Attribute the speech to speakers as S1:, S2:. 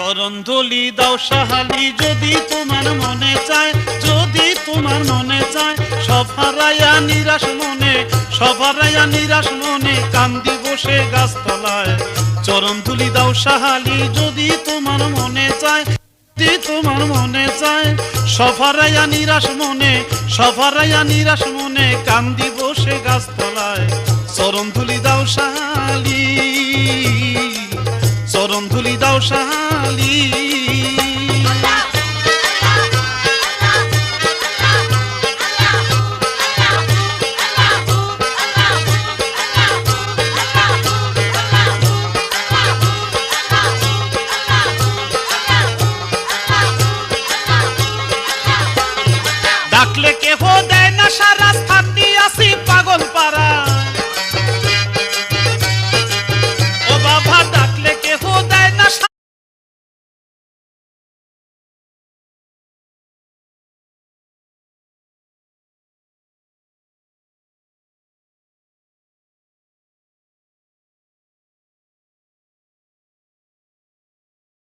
S1: চরণ ধুলি দাও সাহালি যদি তোমার মনে চায়, যদি তোমার মনে চায়। সব হারাইয়া নিরাশ মনে, সব হারাইয়া নিরাশ মনে কান্দি বসে গাছতলায়। চরণ ধুলি দাও সাহালি যদি তোমার মনে চায়, যদি তোমার মনে চায়। সব হারাইয়া নিরাশ মনে, সব হারাইয়া নিরাশ মনে কান্দি বসে গাছতলায়। চরণ ধুলি দাও সাহালি, চরণ ধুলি দাও সাহালি।